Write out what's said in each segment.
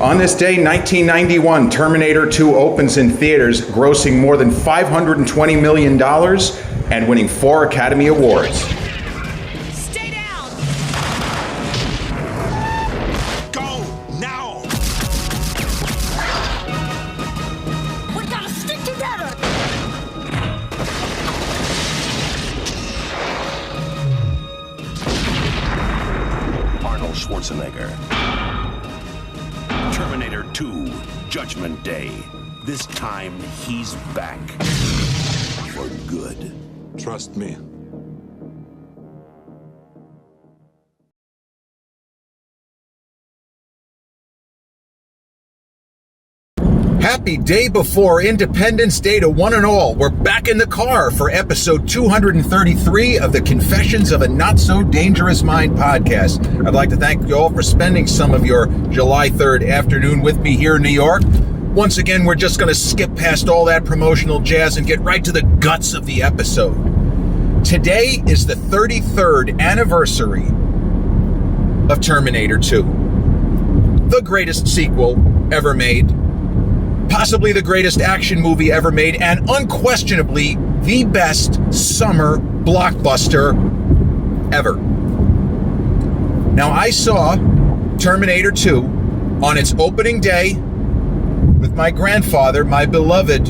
On this day, 1991, Terminator 2 opens in theaters, grossing more than $520 million and winning 4 Academy Awards. Stay down! Go now! We gotta stick together! Arnold Schwarzenegger. Terminator 2, Judgment Day. This time, he's back. For good. Trust me. Happy day before Independence Day to one and all. We're back in the car for episode 233 of the Confessions of a Not So Dangerous Mind podcast. I'd like to thank you all for spending some of your July 3rd afternoon with me here in New York. Once again, we're just going to skip past all that promotional jazz and get right to the guts of the episode. Today is the 33rd anniversary of Terminator 2. The greatest sequel ever made. Possibly the greatest action movie ever made, and unquestionably the best summer blockbuster ever. Now, I saw Terminator 2 on its opening day with my grandfather, my beloved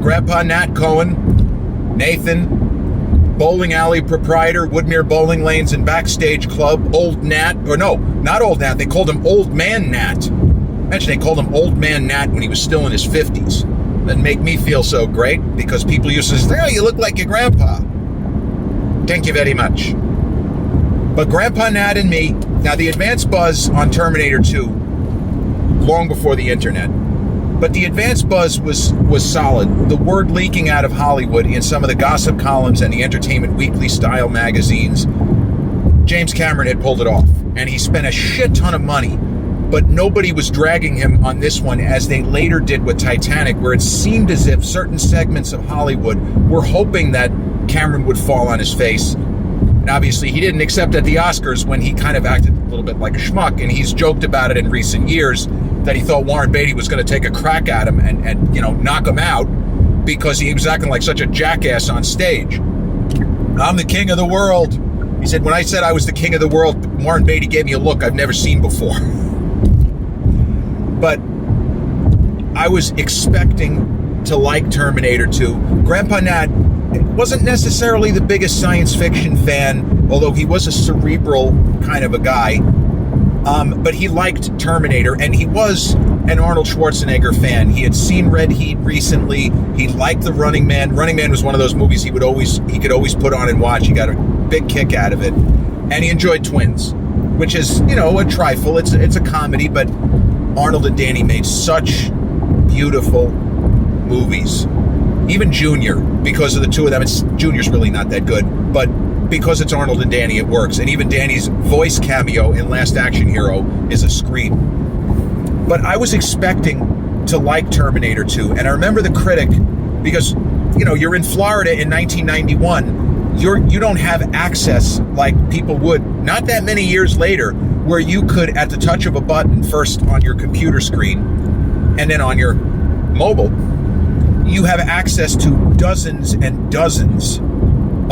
Grandpa Nat Cohen, Nathan, bowling alley proprietor, Woodmere Bowling Lanes and Backstage Club, Old Nat, or no, not Old Nat, they called him Old Man Nat. Imagine they called him Old Man Nat when he was still in his 50s. That'd make me feel so great because people used to say, oh, you look like your grandpa. Thank you very much. But Grandpa Nat and me, now the advance buzz on Terminator 2, long before the internet, but the advance buzz was solid. The word leaking out of Hollywood in some of the gossip columns and the Entertainment Weekly style magazines, James Cameron had pulled it off. And he spent a shit ton of money. But nobody was dragging him on this one as they later did with Titanic, where it seemed as if certain segments of Hollywood were hoping that Cameron would fall on his face. And obviously he didn't, except at the Oscars when he kind of acted a little bit like a schmuck, and he's joked about it in recent years that he thought Warren Beatty was going to take a crack at him and knock him out because he was acting like such a jackass on stage. I'm the king of the world. He said, when I said I was the king of the world, Warren Beatty gave me a look I've never seen before. But I was expecting to like Terminator 2. Grandpa Nat wasn't necessarily the biggest science fiction fan, although he was a cerebral kind of a guy. But he liked Terminator, and he was an Arnold Schwarzenegger fan. He had seen Red Heat recently. He liked The Running Man. Running Man was one of those movies he could always put on and watch. He got a big kick out of it. And he enjoyed Twins, which is, a trifle. It's a comedy, but Arnold and Danny made such beautiful movies. Even Junior, because of the two of them, Junior's really not that good, but because it's Arnold and Danny, it works. And even Danny's voice cameo in Last Action Hero is a scream. But I was expecting to like Terminator 2, and I remember the critic, because, you're in Florida in 1991, you don't have access like people would, not that many years later, where you could, at the touch of a button, first on your computer screen and then on your mobile, you have access to dozens and dozens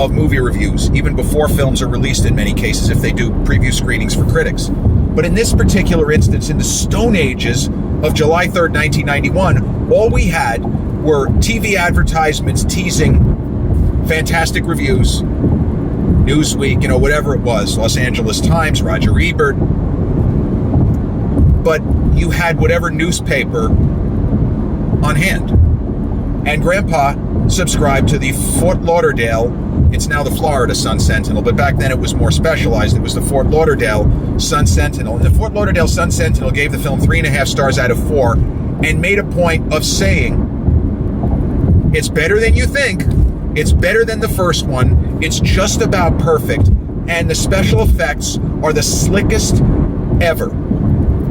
of movie reviews, even before films are released in many cases, if they do preview screenings for critics. But in this particular instance, in the Stone Ages of July 3rd, 1991, all we had were TV advertisements teasing fantastic reviews, Newsweek, whatever it was, Los Angeles Times, Roger Ebert. But you had whatever newspaper on hand. And Grandpa subscribed to the Fort Lauderdale, it's now the Florida Sun Sentinel, but back then it was more specialized. It was the Fort Lauderdale Sun Sentinel. And the Fort Lauderdale Sun Sentinel gave the film 3.5 stars out of 4 and made a point of saying, it's better than you think. It's better than the first one. It's just about perfect. And the special effects are the slickest ever.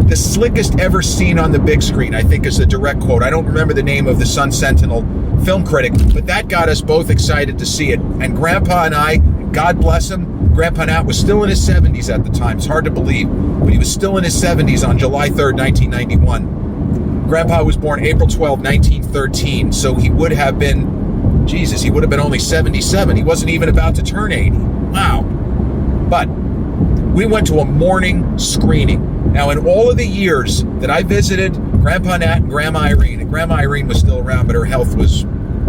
The slickest ever seen on the big screen, I think, is the direct quote. I don't remember the name of the Sun Sentinel film critic, but that got us both excited to see it. And Grandpa and I, God bless him, Grandpa Nat was still in his 70s at the time. It's hard to believe, but he was still in his 70s on July 3rd, 1991. Grandpa was born April 12, 1913, so he would have been, Jesus, he would have been only 77. He wasn't even about to turn 80. Wow. But we went to a morning screening. Now, in all of the years that I visited Grandpa Nat and Grandma Irene, and Grandma Irene was still around, but her health was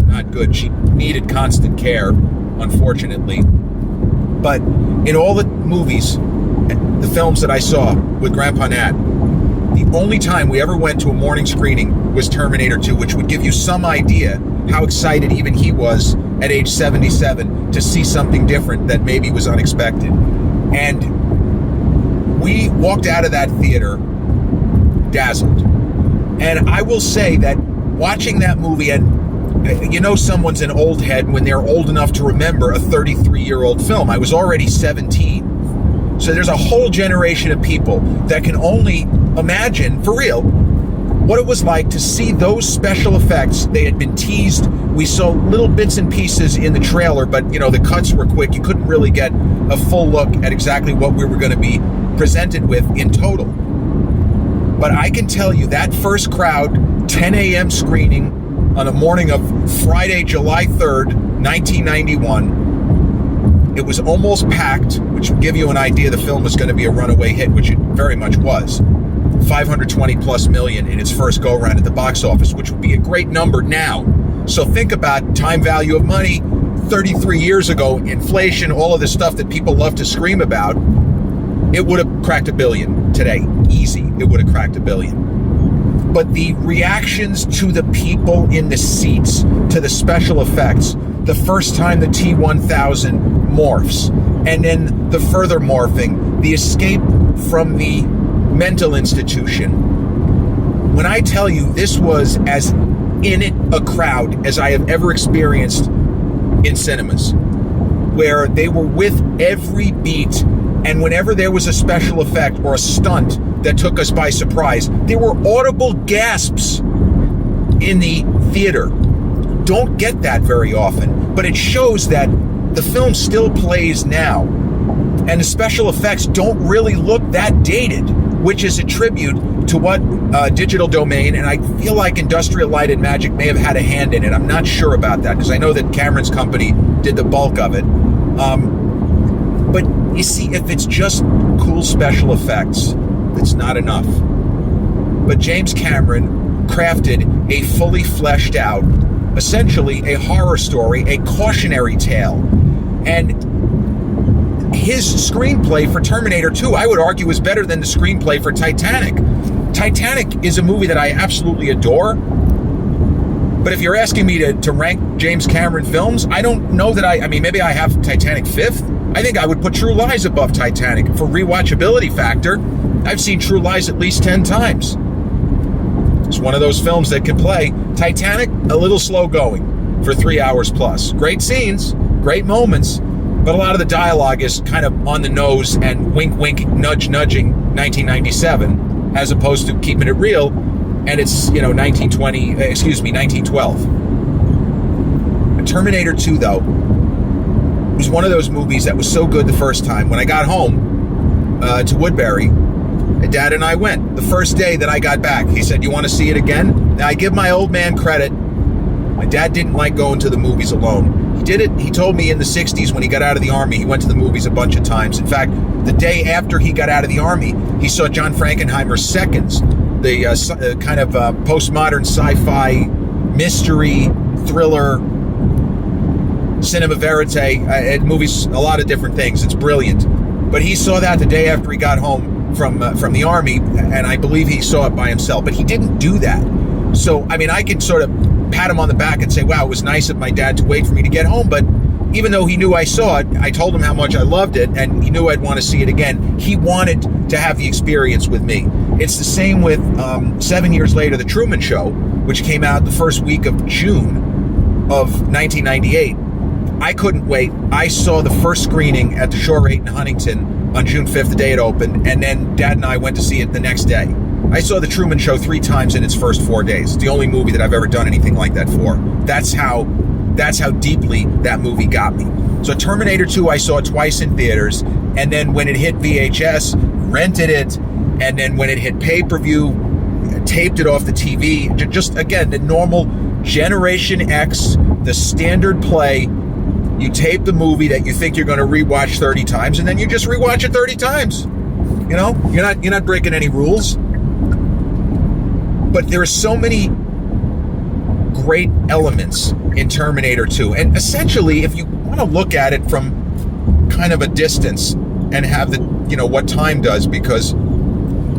not good. She needed constant care, unfortunately. But in all the movies, the films that I saw with Grandpa Nat, the only time we ever went to a morning screening was Terminator 2, which would give you some idea how excited even he was at age 77 to see something different that maybe was unexpected. And we walked out of that theater dazzled. And I will say that watching that movie, and you know someone's an old head when they're old enough to remember a 33-year-old film. I was already 17. So there's a whole generation of people that can only imagine, for real, what it was like to see those special effects. They had been teased. We saw little bits and pieces in the trailer, but you know, the cuts were quick. You couldn't really get a full look at exactly what we were going to be presented with in total. But I can tell you that first crowd, 10 a.m. screening on the morning of Friday, July 3rd, 1991, it was almost packed, which would give you an idea the film was going to be a runaway hit, which it very much was. 520 plus million in its first go around at the box office, which would be a great number now. So think about time value of money, 33 years ago, inflation, all of the stuff that people love to scream about. It would have cracked $1 billion today. Easy. It would have cracked $1 billion. But the reactions to the people in the seats, to the special effects, the first time the T-1000 morphs, and then the further morphing, the escape from the mental institution. When I tell you this was as in it a crowd as I have ever experienced in cinemas, where they were with every beat, and whenever there was a special effect or a stunt that took us by surprise, there were audible gasps in the theater. Don't get that very often, but it shows that the film still plays now, and the special effects don't really look that dated, which is a tribute to what Digital Domain, and I feel like Industrial Light and Magic may have had a hand in it. I'm not sure about that, because I know that Cameron's company did the bulk of it. But you see, if it's just cool special effects, it's not enough. But James Cameron crafted a fully fleshed out, essentially a horror story, a cautionary tale. And his screenplay for Terminator 2, I would argue, is better than the screenplay for Titanic. Titanic is a movie that I absolutely adore. But if you're asking me to rank James Cameron films, I don't know that I mean, maybe I have Titanic fifth. I think I would put True Lies above Titanic. For rewatchability factor, I've seen True Lies at least 10 times. It's one of those films that can play. Titanic, a little slow going for 3 hours plus. Great scenes, great moments, but a lot of the dialogue is kind of on the nose and wink, wink, nudge, nudging 1997, as opposed to keeping it real. And it's, 1912. Terminator 2, though, was one of those movies that was so good the first time. When I got home to Woodbury, Dad and I went. The first day that I got back, he said, "You want to see it again?" Now, I give my old man credit. My dad didn't like going to the movies alone. He did it, he told me, in the 60s when he got out of the Army. He went to the movies a bunch of times. In fact, the day after he got out of the Army, he saw John Frankenheimer's Seconds, the kind of postmodern sci-fi mystery thriller cinema verite movies, a lot of different things. It's brilliant. But he saw that the day after he got home from the Army, and I believe he saw it by himself. But he didn't do that. So, I mean, I could sort of pat him on the back and say, wow, it was nice of my dad to wait for me to get home. But even though he knew I saw it, I told him how much I loved it, and he knew I'd want to see it again. He wanted to have the experience with me. It's the same with 7 years later, The Truman Show, which came out the first week of June of 1998. I couldn't wait. I saw the first screening at the Shore 8 in Huntington on June 5th, the day it opened, and then Dad and I went to see it the next day. I saw The Truman Show 3 times in its first 4 days. It's the only movie that I've ever done anything like that for. That's how That's how deeply that movie got me. So Terminator 2, I saw twice in theaters, and then when it hit VHS, rented it, and then when it hit pay-per-view, taped it off the TV. Just, again, the normal Generation X, the standard play. You tape the movie that you think you're going to rewatch 30 times, and then you just rewatch it 30 times. You know, you're not breaking any rules. But there are so many great elements in Terminator 2. And essentially, if you want to look at it from kind of a distance and have the, what time does, because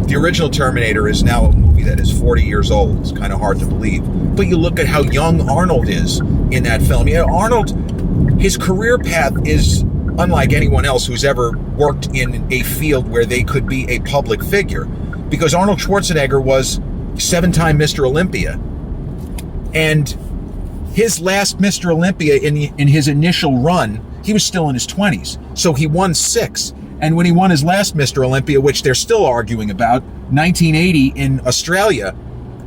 the original Terminator is now a movie that is 40 years old. It's kind of hard to believe. But you look at how young Arnold is in that film. Arnold, his career path is unlike anyone else who's ever worked in a field where they could be a public figure. Because Arnold Schwarzenegger was 7-time Mr. Olympia. And his last Mr. Olympia in his initial run, he was still in his 20s. So he won 6. And when he won his last Mr. Olympia, which they're still arguing about, 1980 in Australia,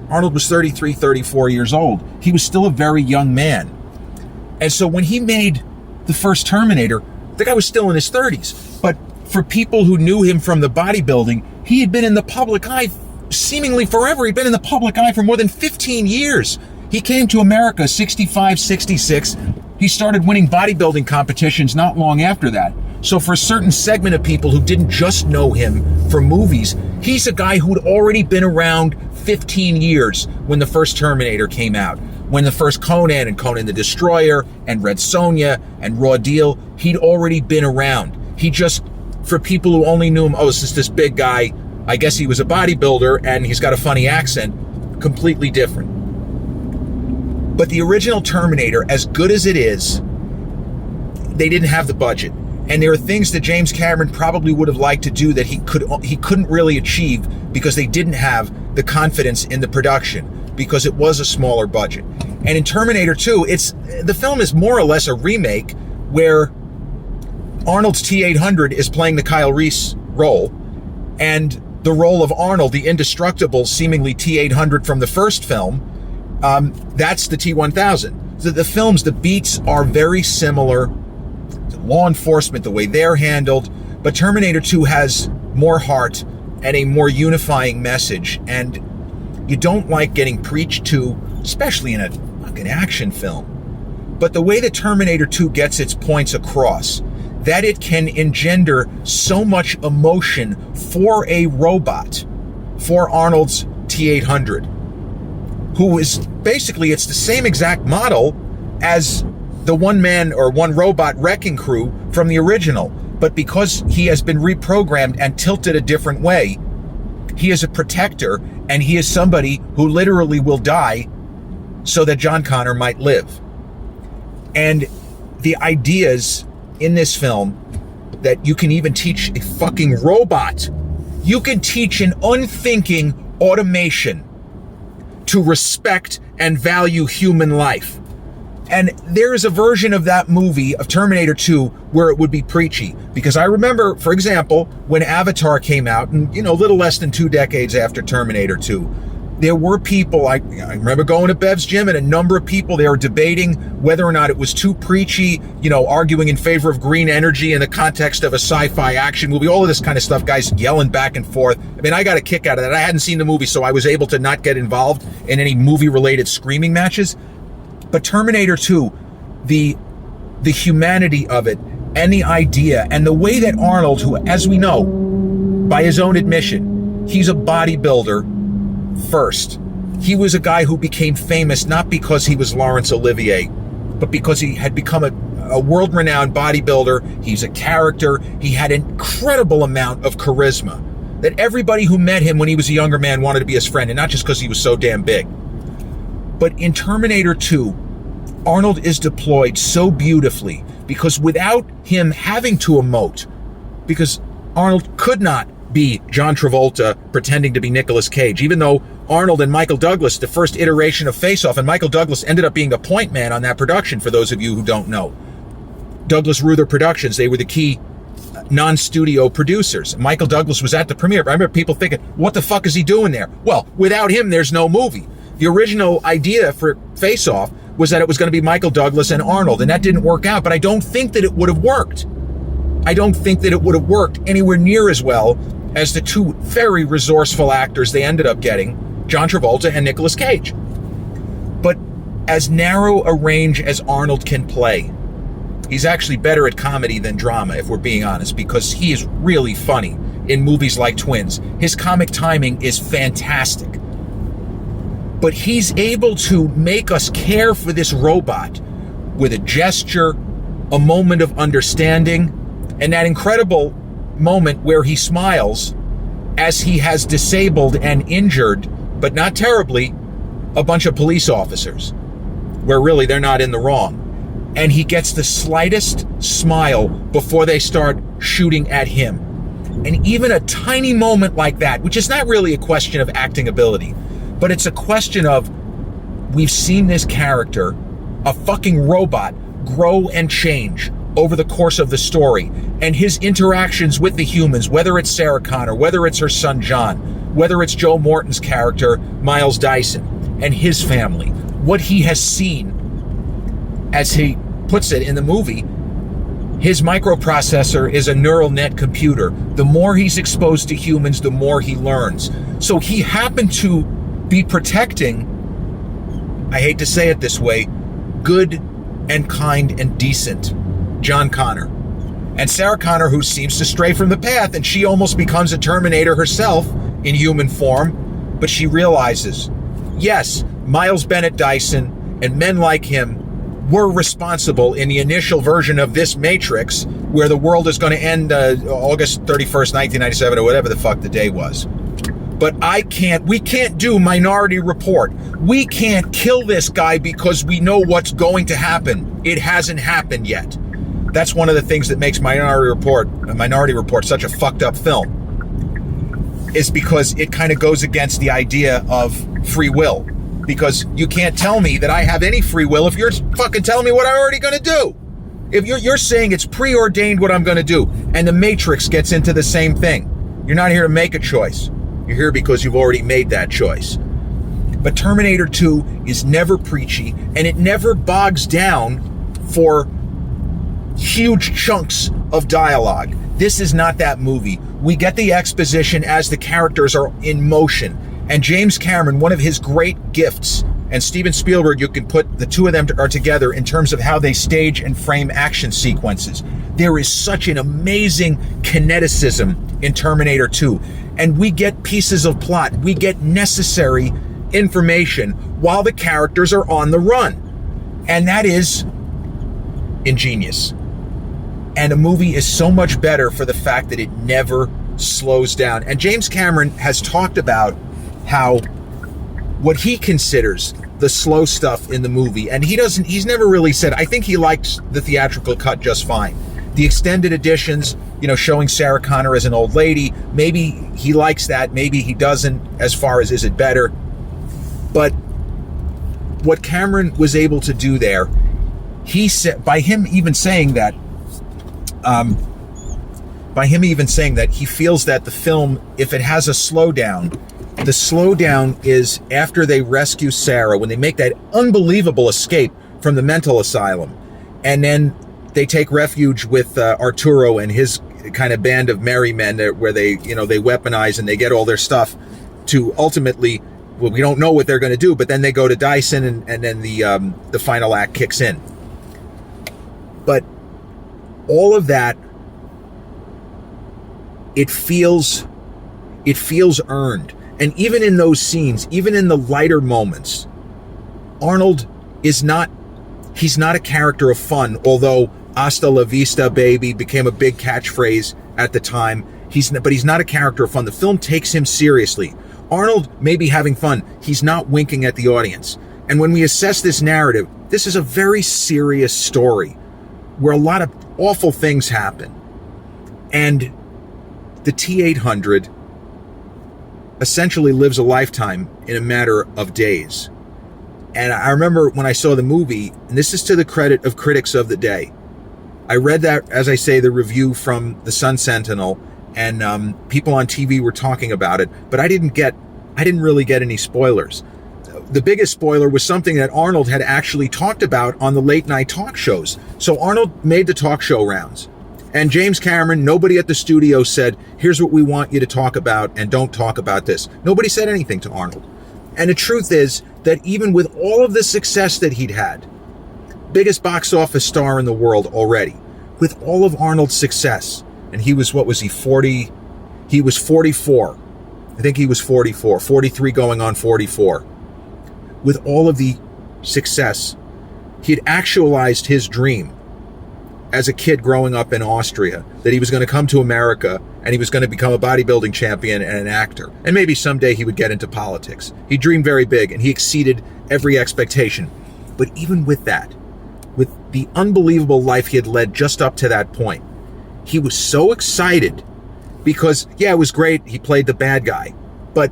Arnold was 33, 34 years old. He was still a very young man. And so when he made the first Terminator, the guy was still in his 30s. But for people who knew him from the bodybuilding, he had been in the public eye seemingly forever. He'd been in the public eye for more than 15 years. He came to America 65, 66. He started winning bodybuilding competitions not long after that. So for a certain segment of people who didn't just know him from movies, he's a guy who'd already been around 15 years when the first Terminator came out. When the first Conan and Conan the Destroyer and Red Sonja and Raw Deal, he'd already been around. He just, for people who only knew him, oh, it's just this big guy. I guess he was a bodybuilder and he's got a funny accent. Completely different. But the original Terminator, as good as it is, they didn't have the budget. And there are things that James Cameron probably would have liked to do that he couldn't really achieve because they didn't have the confidence in the production, because it was a smaller budget. And in Terminator 2, the film is more or less a remake where Arnold's T-800 is playing the Kyle Reese role, and the role of Arnold, the indestructible, seemingly T-800 from the first film, that's the T-1000. So the films, the beats are very similar. Law enforcement, the way they're handled, but Terminator 2 has more heart and a more unifying message, and you don't like getting preached to, especially in a fucking action film. But the way that Terminator 2 gets its points across, that it can engender so much emotion for a robot, for Arnold's T-800, who is basically, it's the same exact model as the one-man or one-robot wrecking crew from the original. But because he has been reprogrammed and tilted a different way, he is a protector, and he is somebody who literally will die so that John Connor might live. And the ideas in this film that you can even teach a fucking robot, you can teach an unthinking automation to respect and value human life. And there is a version of that movie, of Terminator 2, where it would be preachy. Because I remember, for example, when Avatar came out, and a little less than 2 decades after Terminator 2, there were people, I remember going to Bev's gym, and a number of people, they were debating whether or not it was too preachy, arguing in favor of green energy in the context of a sci-fi action movie, all of this kind of stuff, guys yelling back and forth. I mean, I got a kick out of that. I hadn't seen the movie, so I was able to not get involved in any movie-related screaming matches. But Terminator 2, the humanity of it, and the idea, and the way that Arnold, who, as we know, by his own admission, he's a bodybuilder first. He was a guy who became famous not because he was Laurence Olivier, but because he had become a world-renowned bodybuilder. He's a character. He had an incredible amount of charisma that everybody who met him when he was a younger man wanted to be his friend, and not just because he was so damn big. But in Terminator 2, Arnold is deployed so beautifully because without him having to emote, because Arnold could not be John Travolta pretending to be Nicolas Cage, even though Arnold and Michael Douglas, the first iteration of Face Off, and Michael Douglas ended up being the point man on that production, for those of you who don't know. Douglas Ruther Productions, they were the key non-studio producers. Michael Douglas was at the premiere. I remember people thinking, what the fuck is he doing there? Well, without him, there's no movie. The original idea for Face Off was that it was going to be Michael Douglas and Arnold, and that didn't work out. But I don't think that it would have worked. I don't think that it would have worked anywhere near as well as the two very resourceful actors they ended up getting, John Travolta and Nicolas Cage. But as narrow a range as Arnold can play, he's actually better at comedy than drama, if we're being honest, because he is really funny in movies like Twins. His comic timing is fantastic. But he's able to make us care for this robot with a gesture, a moment of understanding, and that incredible moment where he smiles as he has disabled and injured, but not terribly, a bunch of police officers, where really they're not in the wrong. And he gets the slightest smile before they start shooting at him. And even a tiny moment like that, which is not really a question of acting ability, but it's a question of, we've seen this character, a fucking robot, grow and change over the course of the story, and his interactions with the humans, whether it's Sarah Connor, whether it's her son John, whether it's Joe Morton's character Miles Dyson and his family, what he has seen, as he puts it in the movie, his microprocessor is a neural net computer. The more he's exposed to humans, the more he learns. So he happened to be protecting, I hate to say it this way, good and kind and decent John Connor. And Sarah Connor, who seems to stray from the path, and she almost becomes a Terminator herself in human form, but she realizes, yes, Miles Bennett Dyson and men like him were responsible in the initial version of this Matrix, where the world is going to end August 31st, 1997, or whatever the fuck the day was. But we can't do Minority Report. We can't kill this guy because we know what's going to happen. It hasn't happened yet. That's one of the things that makes Minority Report such a fucked up film, is because it kind of goes against the idea of free will. Because you can't tell me that I have any free will if you're fucking telling me what I'm already going to do. If you're saying it's preordained what I'm going to do, and the Matrix gets into the same thing. You're not here to make a choice. You're here because you've already made that choice. But Terminator 2 is never preachy, and it never bogs down for huge chunks of dialogue. This is not that movie. We get the exposition as the characters are in motion. And James Cameron, one of his great gifts, and Steven Spielberg, you can put the two of them are together in terms of how they stage and frame action sequences. There is such an amazing kineticism in Terminator 2. And we get pieces of plot. We get necessary information while the characters are on the run. And that is ingenious. And a movie is so much better for the fact that it never slows down. And James Cameron has talked about how what he considers the slow stuff in the movie, and he's never really said, I think he likes the theatrical cut just fine. The extended editions, showing Sarah Connor as an old lady, maybe he likes that, maybe he doesn't, as far as is it better. But what Cameron was able to do there, he said, by him even saying that he feels that the film, if it has a slowdown, the slowdown is after they rescue Sarah, when they make that unbelievable escape from the mental asylum, and then they take refuge with Arturo and his kind of band of merry men, where they weaponize and they get all their stuff to ultimately, well, we don't know what they're going to do, but then they go to Dyson, and then the final act kicks in. But all of that, it feels earned. And even in those scenes, even in the lighter moments, Arnold he's not a character of fun, although "Hasta la vista, baby" became a big catchphrase at the time. But he's not a character of fun. The film takes him seriously. Arnold may be having fun. He's not winking at the audience. And when we assess this narrative, this is a very serious story where a lot of awful things happen. And the T-800 essentially lives a lifetime in a matter of days. And I remember when I saw the movie, and this is to the credit of critics of the day, I read that, as I say, the review from the Sun Sentinel, and people on TV were talking about it, but I didn't really get any spoilers. the biggest spoiler was something that Arnold had actually talked about on the late night talk shows. So Arnold made the talk show rounds. And James Cameron, nobody at the studio said, here's what we want you to talk about and don't talk about this. Nobody said anything to Arnold. And the truth is that even with all of the success that he'd had, biggest box office star in the world already, with all of Arnold's success, and he was, what was he, 40? He was 44. I think he was 44, 43 going on 44. With all of the success, he had actualized his dream as a kid growing up in Austria, that he was going to come to America and he was going to become a bodybuilding champion and an actor. And maybe someday he would get into politics. He dreamed very big and he exceeded every expectation. But even with that, with the unbelievable life he had led just up to that point, he was so excited because, yeah, it was great. He played the bad guy, but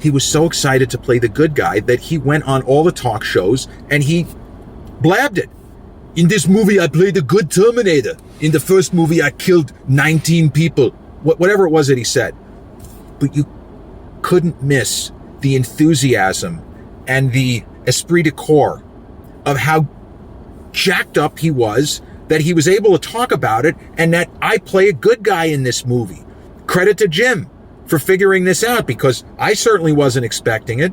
he was so excited to play the good guy that he went on all the talk shows and he blabbed it. In this movie, I played a good Terminator. In the first movie, I killed 19 people. Whatever it was that he said. But you couldn't miss the enthusiasm and the esprit de corps of how jacked up he was, that he was able to talk about it, and that I play a good guy in this movie. Credit to Jim for figuring this out, because I certainly wasn't expecting it.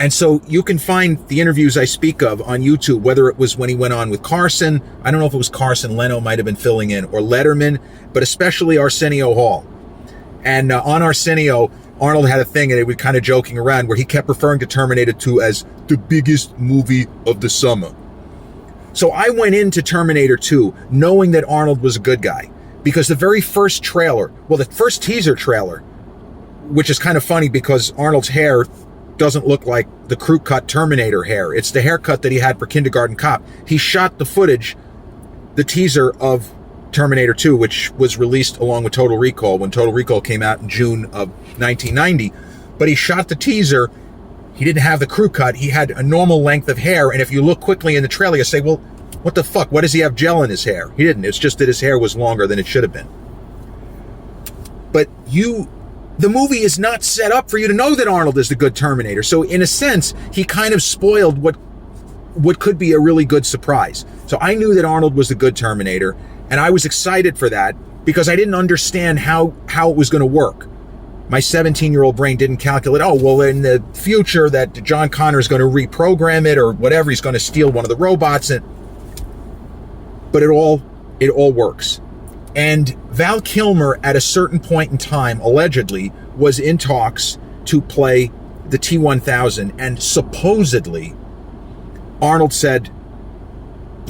And so you can find the interviews I speak of on YouTube, whether it was when he went on with Carson, I don't know if it was Carson, Leno might have been filling in, or Letterman, but especially Arsenio Hall. And on Arsenio, Arnold had a thing, and it was kind of joking around, where he kept referring to Terminator 2 as the biggest movie of the summer. So I went into Terminator 2 knowing that Arnold was a good guy, because the very first trailer, well, the first teaser trailer, which is kind of funny because Arnold's hair doesn't look like the crew cut Terminator hair. It's the haircut that he had for Kindergarten Cop. He shot the footage, the teaser of Terminator 2, which was released along with Total Recall when Total Recall came out in June of 1990. But he shot the teaser. He didn't have the crew cut. He had a normal length of hair. And if you look quickly in the trailer, you say, well, what the fuck? Why does he have gel in his hair? He didn't. It's just that his hair was longer than it should have been. But the movie is not set up for you to know that Arnold is the good Terminator. So in a sense, he kind of spoiled what could be a really good surprise. So I knew that Arnold was the good Terminator, and I was excited for that because I didn't understand how it was going to work. My 17-year-old brain didn't calculate, oh, well, in the future that John Connor is going to reprogram it or whatever, he's going to steal one of the robots. But it all works. And Val Kilmer, at a certain point in time, allegedly, was in talks to play the T-1000. And supposedly, Arnold said,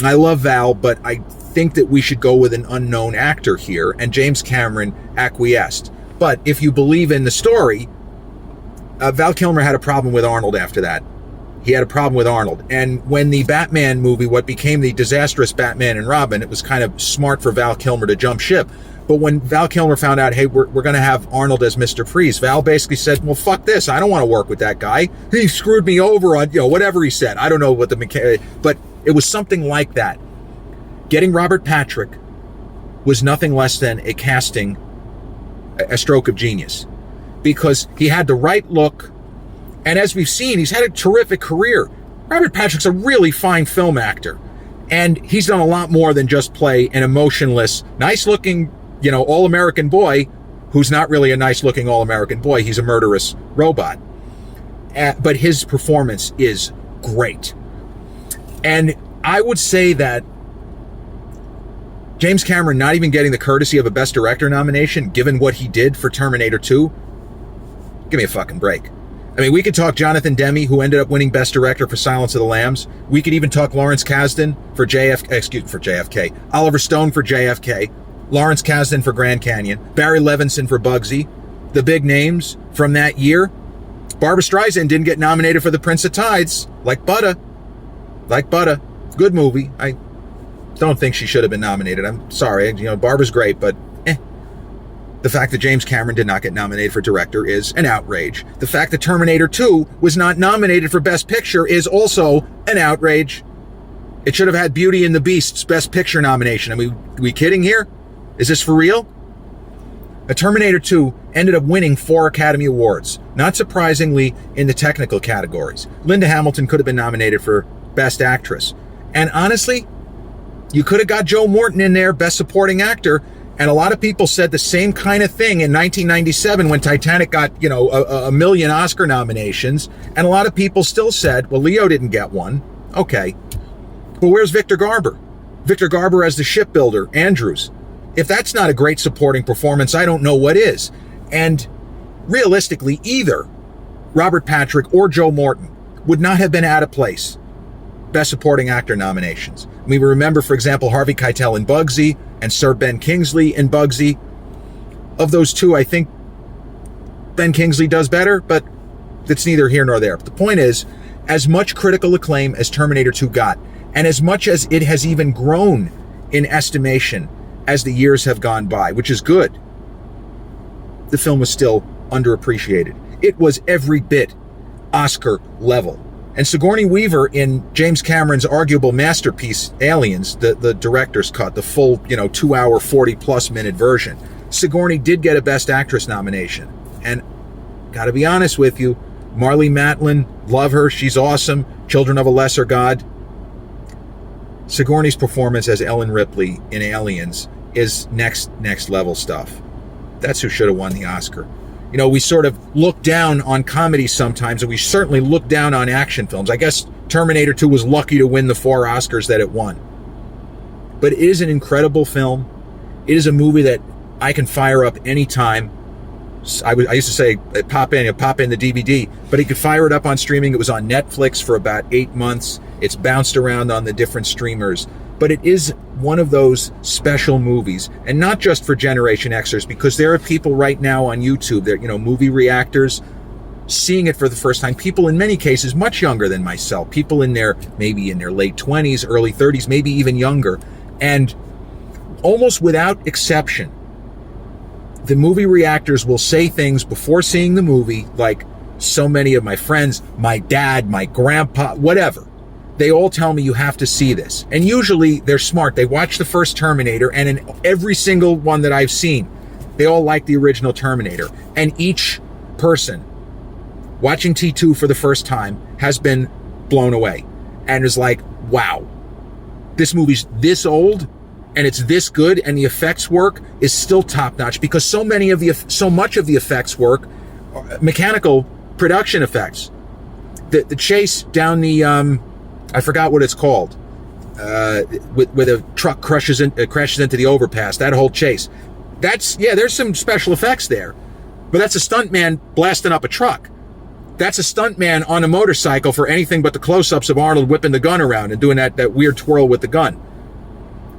I love Val, but I think that we should go with an unknown actor here. And James Cameron acquiesced. But if you believe in the story, Val Kilmer had a problem with Arnold after that. He had a problem with Arnold. And when the Batman movie, what became the disastrous Batman and Robin, it was kind of smart for Val Kilmer to jump ship. But when Val Kilmer found out, hey, we're going to have Arnold as Mr. Freeze, Val basically said, well, fuck this. I don't want to work with that guy. He screwed me over on, whatever he said. I don't know what but it was something like that. Getting Robert Patrick was nothing less than a stroke of genius, because he had the right look. And as we've seen, he's had a terrific career. Robert Patrick's a really fine film actor. And he's done a lot more than just play an emotionless, nice-looking, all-American boy who's not really a nice-looking all-American boy. He's a murderous robot. But his performance is great. And I would say that James Cameron not even getting the courtesy of a Best Director nomination, given what he did for Terminator 2, give me a fucking break. I mean, we could talk Jonathan Demme, who ended up winning Best Director for Silence of the Lambs. We could even talk Lawrence Kasdan for JFK. Oliver Stone for JFK. Lawrence Kasdan for Grand Canyon. Barry Levinson for Bugsy. The big names from that year. Barbra Streisand didn't get nominated for The Prince of Tides. Like butter. Good movie. I don't think she should have been nominated. I'm sorry. Barbara's great, but The fact that James Cameron did not get nominated for director is an outrage. The fact that Terminator 2 was not nominated for Best Picture is also an outrage. It should have had Beauty and the Beast's Best Picture nomination. Are we kidding here? Is this for real? A Terminator 2 ended up winning 4 Academy Awards, not surprisingly in the technical categories. Linda Hamilton could have been nominated for Best Actress. And honestly, you could have got Joe Morton in there, Best Supporting Actor, and a lot of people said the same kind of thing in 1997 when Titanic got, a million Oscar nominations, and a lot of people still said, well, Leo didn't get one. Okay. But where's Victor Garber? Victor Garber as the shipbuilder, Andrews. If that's not a great supporting performance, I don't know what is. And realistically, either Robert Patrick or Joe Morton would not have been out of place. Best Supporting Actor nominations. We remember, for example, Harvey Keitel in Bugsy and Sir Ben Kingsley in Bugsy. Of those two, I think Ben Kingsley does better, but it's neither here nor there. But the point is, as much critical acclaim as Terminator 2 got, and as much as it has even grown in estimation as the years have gone by, which is good, the film was still underappreciated. It was every bit Oscar level. And Sigourney Weaver in James Cameron's arguable masterpiece, Aliens, the director's cut, the full, 2 hour, 40+ minute version, Sigourney did get a Best Actress nomination. And gotta be honest with you, Marlee Matlin, love her, she's awesome, Children of a Lesser God. Sigourney's performance as Ellen Ripley in Aliens is next level stuff. That's who should have won the Oscar. We sort of look down on comedies sometimes, and we certainly look down on action films. I guess Terminator 2 was lucky to win the 4 Oscars that it won. But it is an incredible film. It is a movie that I can fire up anytime. I used to say, pop in the DVD, but you could fire it up on streaming. It was on Netflix for about 8 months. It's bounced around on the different streamers. But it is one of those special movies, and not just for Generation Xers, because there are people right now on YouTube, they're, movie reactors, seeing it for the first time. People in many cases much younger than myself, people maybe in their late 20s, early 30s, maybe even younger. And almost without exception, the movie reactors will say things before seeing the movie, like so many of my friends, my dad, my grandpa, whatever. They all tell me you have to see this. And usually they're smart. They watch the first Terminator, and in every single one that I've seen, they all like the original Terminator. And each person watching T2 for the first time has been blown away and is like, wow, this movie's this old and it's this good, and the effects work is still top notch, because so much of the effects work, mechanical production effects. The chase down the I forgot what it's called, where the truck crashes into the overpass, that whole chase. There's some special effects there, but that's a stuntman blasting up a truck. That's a stuntman on a motorcycle for anything but the close-ups of Arnold whipping the gun around and doing that weird twirl with the gun.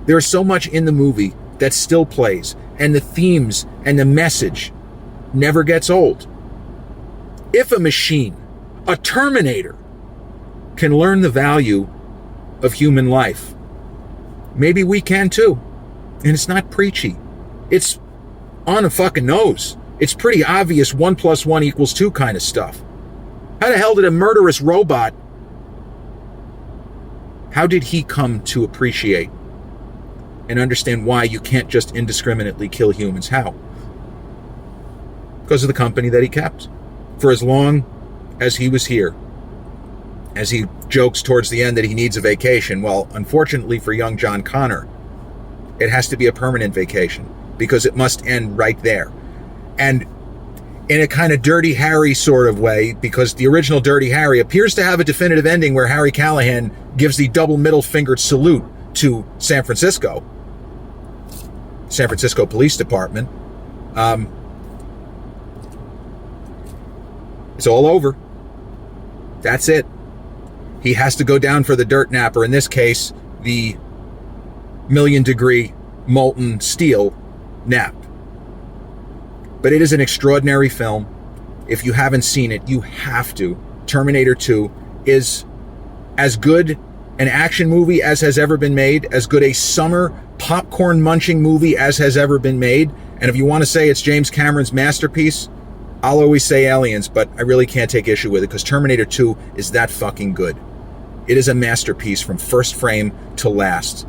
There's so much in the movie that still plays, and the themes and the message never gets old. If a machine, a Terminator, can learn the value of human life, maybe we can too. And it's not preachy. It's on the fucking nose. It's pretty obvious 1 + 1 = 2 kind of stuff. How the hell did a murderous robot, how did he come to appreciate and understand why you can't just indiscriminately kill humans? How? Because of the company that he kept for as long as he was here. As he jokes towards the end that he needs a vacation. Well, unfortunately for young John Connor, it has to be a permanent vacation, because it must end right there. And in a kind of Dirty Harry sort of way, because the original Dirty Harry appears to have a definitive ending where Harry Callahan gives the double middle-fingered salute to San Francisco Police Department. It's all over. That's it. He has to go down for the dirt nap, or in this case, the 1,000,000-degree molten steel nap. But it is an extraordinary film. If you haven't seen it, you have to. Terminator 2 is as good an action movie as has ever been made, as good a summer popcorn munching movie as has ever been made. And if you want to say it's James Cameron's masterpiece, I'll always say Aliens, but I really can't take issue with it, because Terminator 2 is that fucking good. It is a masterpiece from first frame to last.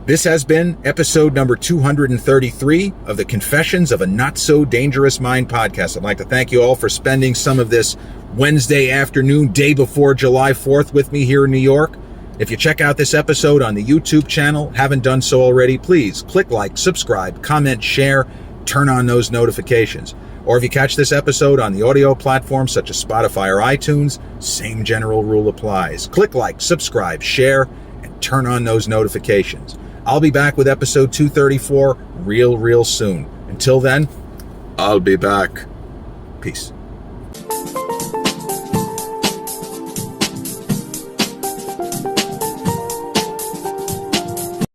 This has been episode number 233 of the Confessions of a Not So Dangerous Mind podcast. I'd like to thank you all for spending some of this Wednesday afternoon, day before July 4th with me here in New York. If you check out this episode on the YouTube channel, haven't done so already, please click like, subscribe, comment, share, turn on those notifications. Or if you catch this episode on the audio platforms such as Spotify or iTunes, same general rule applies. Click like, subscribe, share, and turn on those notifications. I'll be back with episode 234 real soon. Until then, I'll be back. Peace.